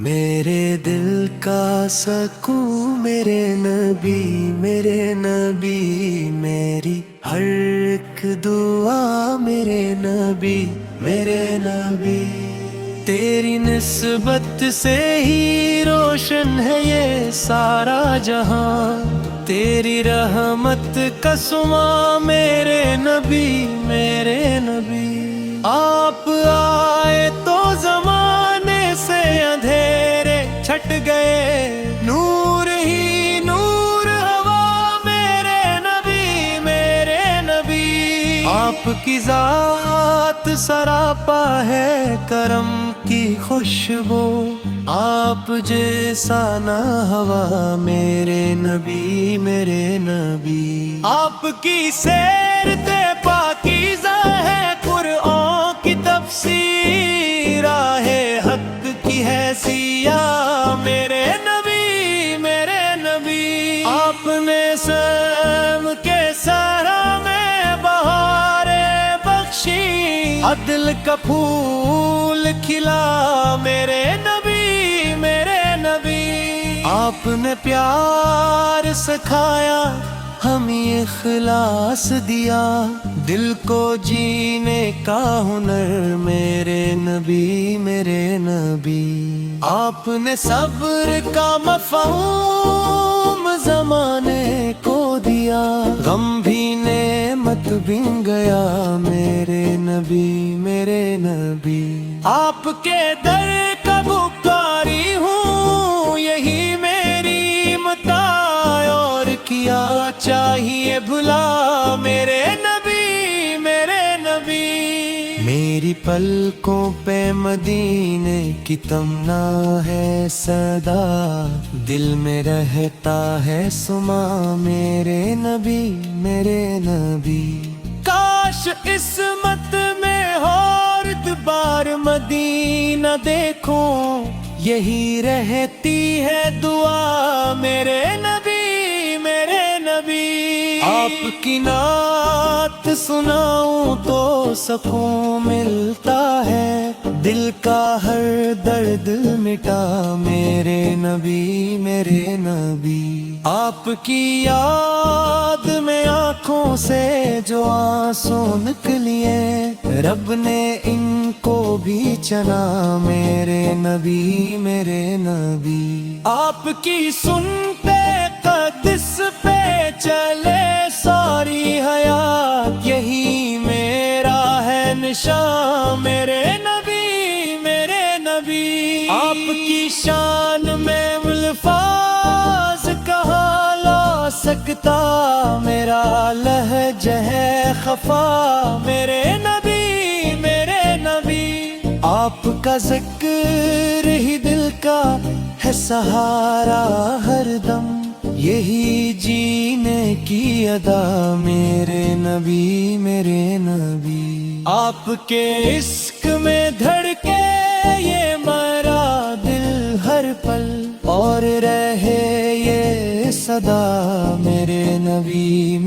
میرے دل کا سکون میرے نبی میری ہر ایک دعا میرے نبی تیری نسبت سے ہی روشن ہے یہ سارا جہاں، تیری رحمت کا سماں میرے نبی آپ آئے تو زمانے سے اندھیرے چھٹ گئے، نور ہی نور ہوا میرے نبی آپ کی ذات سراپا ہے کرم کی خوشبو، آپ جیسا نہ ہوا میرے نبی آپ کی سیر پاکیزہ ہے قرآن کی تفسیر، راہ حق کی ہے سیاہ میرے نبی آپ نے سم کے سہرا میں بہاریں بخشی، عدل کا پھول کھلا میرے نبی آپ نے پیار سکھایا ہمیں اخلاص دیا، دل کو جینے کا ہنر میرے نبی آپ نے صبر کا مفہوم زمانے کو دیا، غم بھی نعمت بن گیا میرے نبی آپ کے در کا بھکاری ہوں، یہی میری متاع اور کیا چاہیے بھلا میرے نبی میری پلکوں پہ مدینے کی تمنا ہے صدا، دل میں رہتا ہے سما میرے نبی کاش عصمت میں اور بار مدینہ دیکھوں، یہی رہتی ہے دعا میرے نبی آپ کی نعت سناؤں تو سکون ملتا ہے، دل کا ہر درد مٹا میرے نبی آپ کی یاد میں آنکھوں سے جو آنسو نکلیے، رب نے ان کو بھی چنا میرے نبی آپ کی سنتے قدس پہ چلے ساری حیات، یہی میرا ہے نشان میرے نبی آپ کی شان میں الفاظ کہاں لا سکتا، میرا لہجہ ہے خفا میرے نبی آپ کا ذکر ہی دل کا ہے سہارا ہر دم، یہی جینے کی ادا میرے نبی آپ کے عشق میں دھڑکے یہ مرا دل ہر پل، اور رہے یہ صدا میرے نبی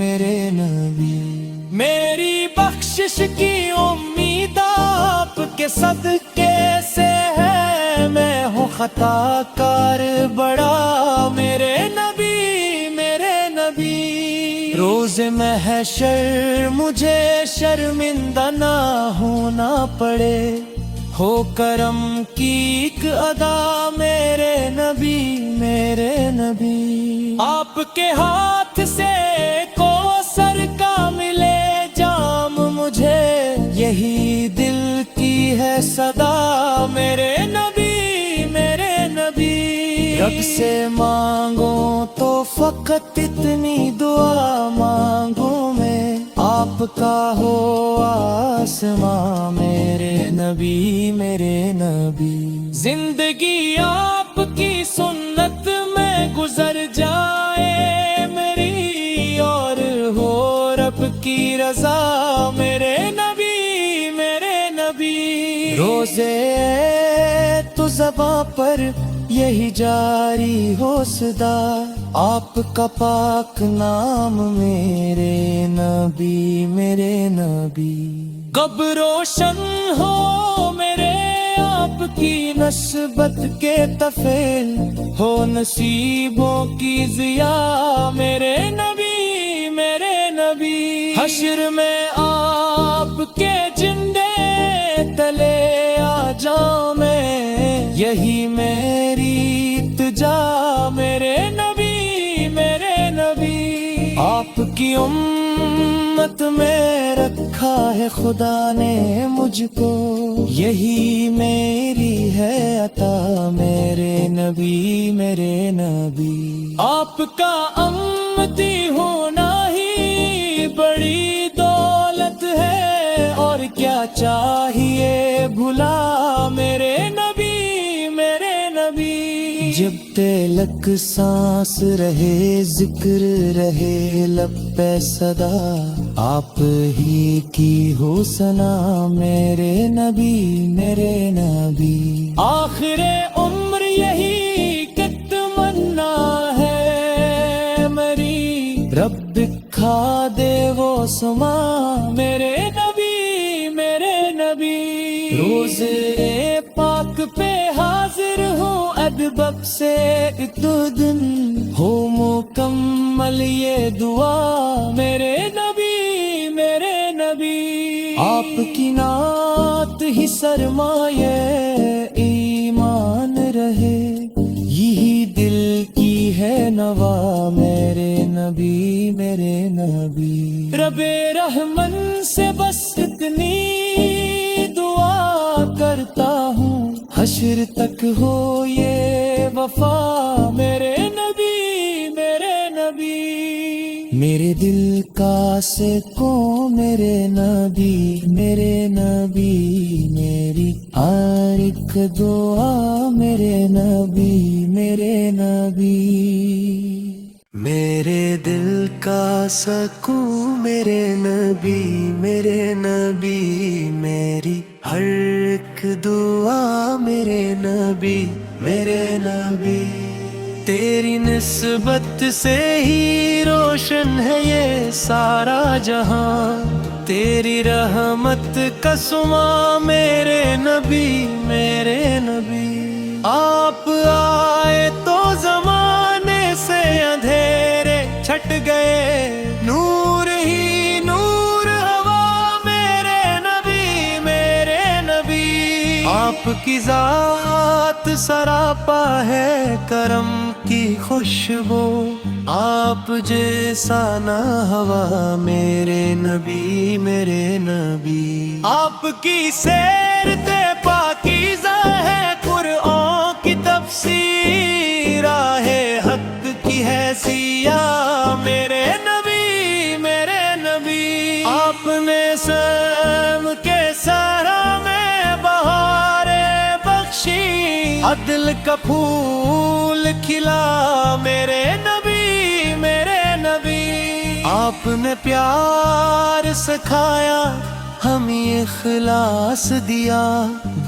میری بخشش کی امید آپ کے صدقے سے ہے، میں ہوں خطا کار بڑا میرے نبی روز محشر مجھے شرمندہ نہ ہونا پڑے، ہو کرم کی ایک ادا میرے نبی آپ کے ہاتھ سے کوثر کا ملے جام مجھے، یہی دل کی ہے صدا میرے نبی رب سے مانگو تو فقط اتنی دعا مانگو میں، آپ کا ہو آسماں میرے نبی زندگی آپ کی سنت میں گزر جائے میری، اور ہو رب کی رضا میرے نبی روزے تو زباں پر یہی جاری ہو صدا، آپ کا پاک نام میرے نبی کب روشن ہو میرے آپ آپ کی نسبت کے تفیل ہو نصیبوں کی ضیا میرے نبی میرے نبی حشر میں آپ کے جھنڈے تلے آ جاؤں میں یہی میری التجا میرے نبی میرے نبی آپ کی امت میں رکھا ہے خدا نے مجھ کو یہی میری ہے عطا میرے نبی میرے نبی آپ کا امتی ہونا ہی بڑی دولت ہے اور کیا چاہیے بھلا میرے نبی میرے نبی جب تلک سانس رہے ذکر رہے لب پہ صدا آپ ہی کی ہو ثنا میرے نبی میرے نبی آخر عمر یہی کہ تمنا ہے میری رب کھا دے وہ سما میرے نبی میرے نبی روزے پاک پہ حاضر ہوں ادب سے دو دن ہو مکمل یہ دعا میرے نبی میرے نبی آپ کی نعت ہی سرمایہ ایمان رہے یہی دل کی ہے نوا میرے نبی میرے نبی رب رحمن سے بس اتنی دعا کرتا ہوں حشر تک ہو یہ وفا میرے نبی میرے نبی میرے دل کا سکو میرے نبی میرے نبی میری ہر ایک دعا میرے نبی میرے نبی میرے دل کا سکون میرے نبی میرے نبی میری ہر ایک دعا میرے نبی میرے نبی تیری نسبت سے ہی روشن ہے یہ سارا جہاں تیری رحمت کا سما میرے نبی میرے نبی آپ آئے تو زمانے سے اندھیرے چھٹ گئے نور ہی نور ہوا میرے نبی میرے نبی آپ کی ذات سراپا ہے کرم کی خوشبو آپ جیسا نہ ہوا میرے نبی میرے نبی آپ کی سیر تے پاکیزہ ہے قرآن کی تفسیر راہ حق کی ہے سیاہ میرے نبی میرے نبی آپ نے سم کے سارا میں بہاریں بخشی عدل کا پھول کھلا میرے نبی میرے نبی آپ نے پیار سکھایا ہمیں اخلاص دیا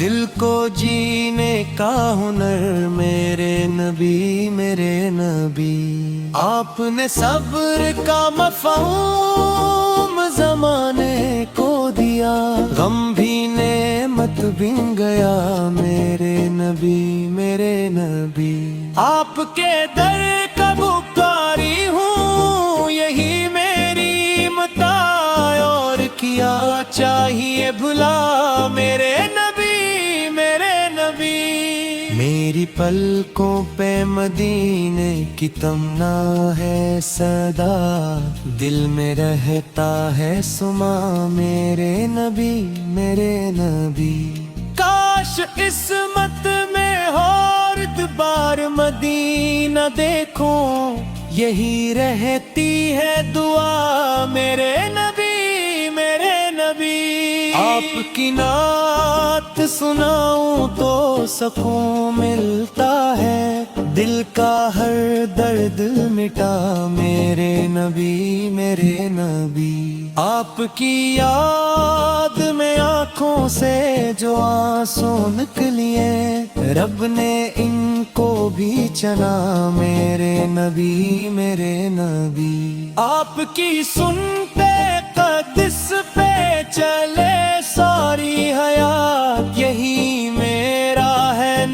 دل کو جینے کا ہنر میرے نبی میرے نبی آپ نے صبر کا مفہوم زمانے کو دیا غم بھی نعمت بن گیا میرے نبی میرے نبی آپ کے در کا بکاری ہوں یہی میری متا اور کیا چاہیے بھلا میرے نبی میرے نبی میری پلکوں پہ مدینے کی تمنا ہے صدا دل میں رہتا ہے سما میرے نبی میرے نبی کاش عصمت میں اور بار مدینہ دیکھوں یہی رہتی ہے دعا میرے نبی میرے نبی آپ کی نعت سناؤں تو سکون ملتا ہے دل کا ہر درد مٹا میرے نبی میرے نبی آپ کی یاد میں آنکھوں سے جو آنسو نکلیے رب نے ان کو بھی چنا میرے نبی میرے نبی آپ کی سنتے قدس پہ چلے ساری حیات یہی میرا